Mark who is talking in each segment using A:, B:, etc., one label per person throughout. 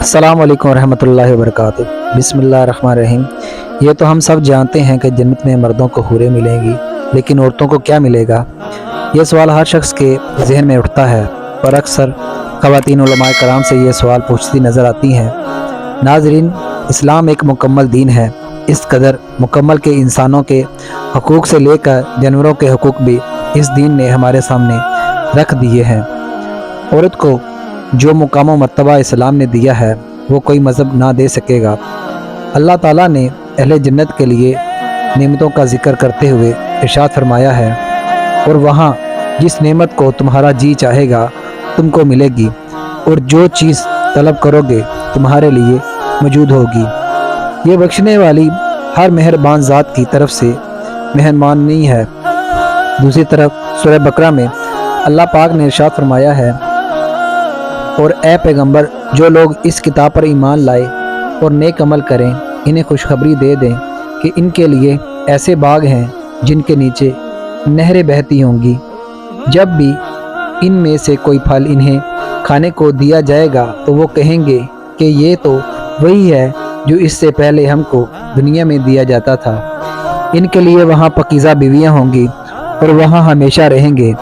A: अस्सलाम वालेकुम रहमतुल्लाहि वबरकातु। बिस्मिल्लाहिर्रहमानिर्रहीम। ये तो हम सब जानते हैं कि जन्नत में मर्दों को हूरें मिलेंगी, लेकिन औरतों को क्या मिलेगा? ये सवाल हर शख्स के जहन में उठता है और अक्सर ख़वातीन उलमाए कराम से ये सवाल पूछती नज़र आती हैं। नाज़रीन, इस्लाम एक मुकम्मल दीन है। इस कदर मुकम्मल के इंसानों के हकूक़ से लेकर जानवरों के हकूक़ भी इस दीन ने हमारे सामने रख दिए हैं। औरत को जो मुकाम व मर्तबा इस्लाम ने दिया है वो कोई मज़हब ना दे सकेगा। अल्लाह ताला ने अहले जन्नत के लिए नेमतों का जिक्र करते हुए इरशाद फरमाया है, और वहाँ जिस नेमत को तुम्हारा जी चाहेगा तुमको मिलेगी, और जो चीज़ तलब करोगे तुम्हारे लिए मौजूद होगी। ये बख्शने वाली हर मेहरबान ज़ात की तरफ से मेहरबानी है। दूसरी तरफ सूरह बकरा में अल्लाह पाक ने इरशाद फरमाया है, और ए पैगंबर, जो लोग इस किताब पर ईमान लाए और नेक अमल करें, इन्हें खुशखबरी दे दें कि इनके लिए ऐसे बाग हैं जिनके नीचे नहरें बहती होंगी। जब भी इनमें से कोई फल इन्हें खाने को दिया जाएगा तो वो कहेंगे कि ये तो वही है जो इससे पहले हमको दुनिया में दिया जाता था। इनके लिए वहाँ पकीज़ा बीवियाँ होंगी और वहाँ हमेशा रहेंगे।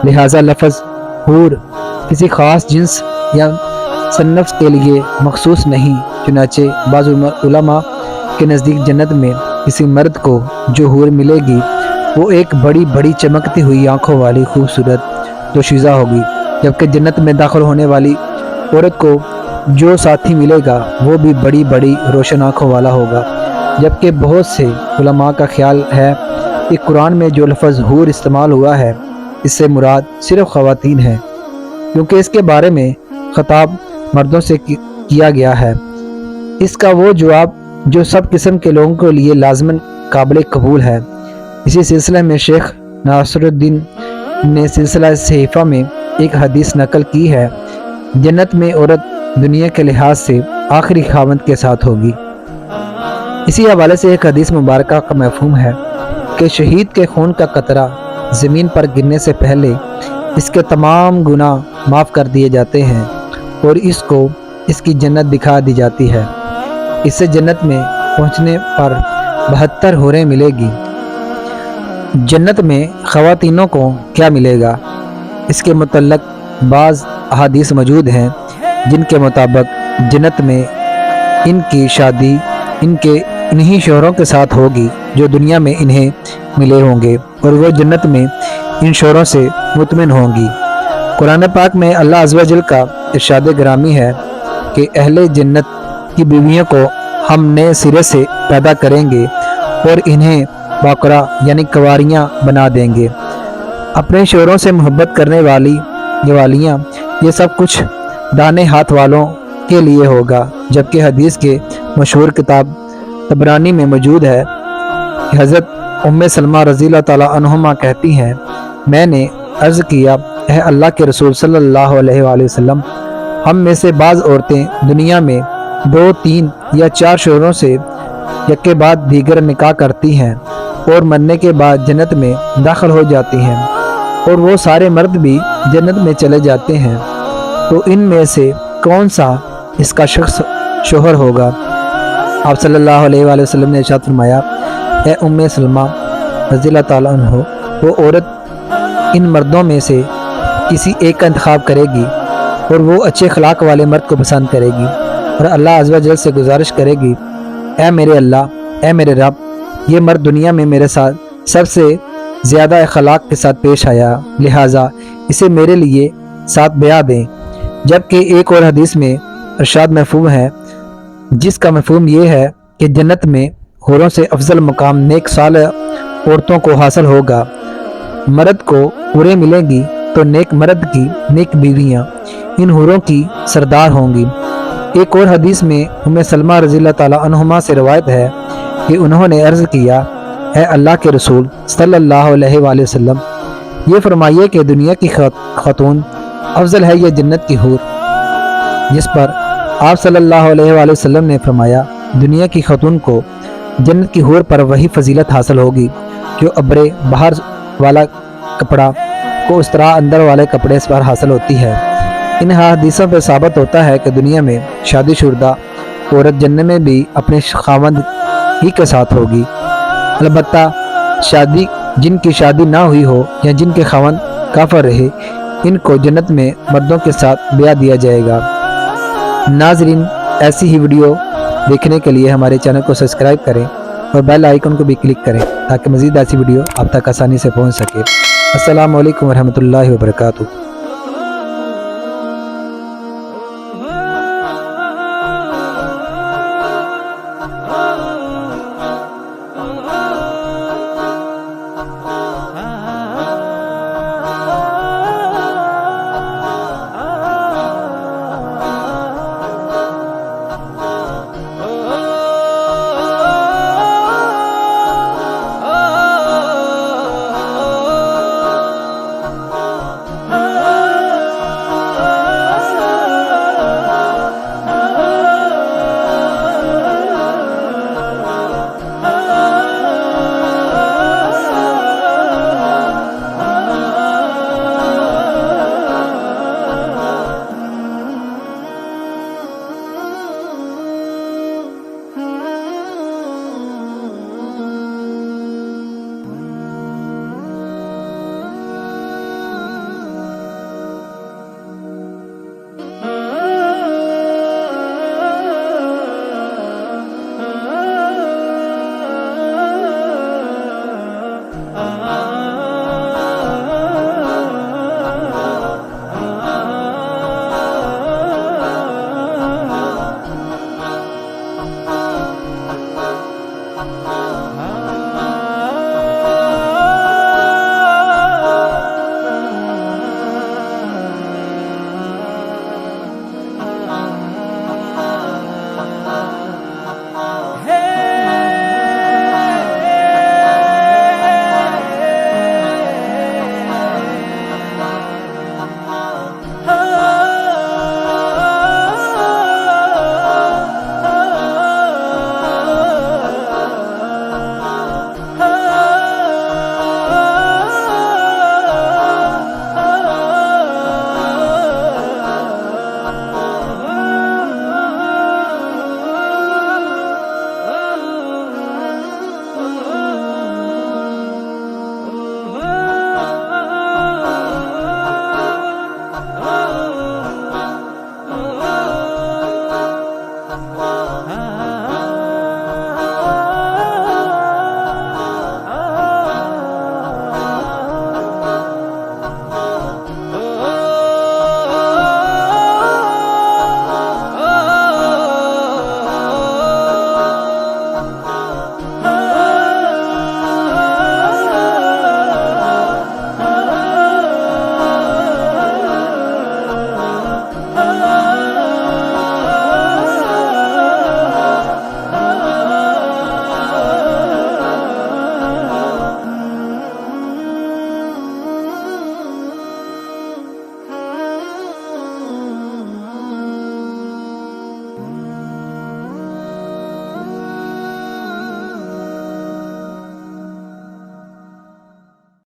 A: लिहाजा लफ्ज़ हूर किसी ख़ास जिन्स या सन्नफ़ के लिए मखसूस नहीं। चुनाचे बाज़ उलमा के नज़दीक जन्नत में किसी मर्द को जो हूर मिलेगी वो एक बड़ी बड़ी चमकती हुई आँखों वाली खूबसूरत दोशीज़ा होगी, जबकि जन्नत में दाखिल होने वाली औरत को जो साथी मिलेगा वो भी बड़ी बड़ी रोशन आँखों वाला होगा। जबकि बहुत से उलमा का ख्याल है कि कुरान में जो लफ्ज़ हूर इस्तेमाल हुआ है इससे मुराद सिर्फ़ ख़वातीन है, क्योंकि इसके बारे में खिताब मर्दों से किया गया है। इसका वो जवाब जो सब किस्म के लोगों के लिए लाज़मन काबिल कबूल है। इसी सिलसिले में शेख नासरुद्दीन ने सिलसिला सहीफ़ा में एक हदीस नकल की है, जन्नत में औरत दुनिया के लिहाज से आखिरी खावंद के साथ होगी। इसी हवाले से एक हदीस मुबारक का मफ़हूम है कि शहीद के खून का कतरा ज़मीन पर गिरने से पहले इसके तमाम गुनाह माफ़ कर दिए जाते हैं और इसको इसकी जन्नत दिखा दी जाती है। इससे जन्नत में पहुंचने पर 72 हूरें मिलेगी। जन्नत में ख़वातीनों को क्या मिलेगा? इसके मुतल्लक बाज़ अहादीस मौजूद हैं जिनके मुताबिक जन्नत में इनकी शादी इनके इन्हीं शोहरों के साथ होगी जो दुनिया में इन्हें मिले होंगे, और वो जन्नत में इन शोहरों से मुतमिन होंगी। कुरान पाक में अल्लाह अज़्ज़ व जल का इरशाद ग्रामी है कि अहले जन्नत की बीवियों को हम नए सिरे से पैदा करेंगे और इन्हें बाकरा यानी कवारियाँ बना देंगे। अपने शोहरों से मोहब्बत करने वालियाँ ये सब कुछ दाने हाथ वालों के लिए होगा। जबकि हदीस के मशहूर किताब तबरानी में मौजूद है कि हज़रत उम्मे सलमा रज़ियल्लाहु ताला अन्हुमा कहती हैं, मैंने अर्ज़ किया, है अल्लाह के रसूल सल्लल्लाहु अलैहि वसल्लम, हम में से बाज़ औरतें दुनिया में 2, 3 या 4 शोहरों से यके बाद दीगर निकाह करती हैं और मरने के बाद जन्नत में दाखिल हो जाती हैं, और वो सारे मर्द भी जन्नत में चले जाते हैं। तो इनमें से कौन सा इसका शख्स शोहर होगा? आप सल्लल्लाहु अलैहि वसल्लम ने इरशाद फरमाया, ए उम्मे सलमा रज़ियल्लाहु ताला अन्हा, वो औरत इन मर्दों में से किसी एक का इंतखाब करेगी और वो अच्छे अखलाक वाले मर्द को पसंद करेगी और अल्लाह अज़्ज़ व जल से गुजारिश करेगी, ए मेरे अल्लाह, ए मेरे रब, ये मर्द दुनिया में मेरे साथ सबसे ज़्यादा अखलाक के साथ पेश आया, लिहाजा इसे मेरे लिए साथ ब्याह दें। जबकि एक और हदीस में इरशाद महफूम है जिसका मफहूम ये है कि जन्नत में हूरों से अफजल मुकाम नेक सालिह औरतों को हासिल होगा। मर्द को हूरें मिलेंगी तो नेक मर्द की नेक बीवियाँ इन हूरों की सरदार होंगी। एक और हदीस में उम्मे सलमा रज़ियल्लाहु ताला अन्हुमा से रवायत है कि उन्होंने अर्ज़ किया, है अल्लाह के रसूल सल्लल्लाहु अलैहि वसल्लम, ये फरमाइए कि दुनिया की खातून अफजल है ये जन्नत की हूर। जिस पर आप सल्लल्लाहु अलैहि वसल्लम ने फरमाया, दुनिया की खातून को जन्नत की हूर पर वही फजीलत हासिल होगी जो अब्रे बाहर वाला कपड़ा को उस तरह अंदर वाले कपड़े पर हासिल होती है। इन हदीसों पर साबित होता है कि दुनिया में शादीशुदा औरत जन्नत में भी अपने खावंद ही के साथ होगी। अलबत्ता जिनकी शादी ना हुई हो या जिनके खावंद काफिर रहे, इनको जन्नत में मर्दों के साथ ब्याह दिया जाएगा। नाजरीन, ऐसी ही वीडियो देखने के लिए हमारे चैनल को सब्सक्राइब करें और बेल आइकन को भी क्लिक करें ताकि मज़ीद ऐसी वीडियो आप तक आसानी से पहुंच सके। अस्सलामु अलैकुम वरहमतुल्लाहि वबरकातुहू।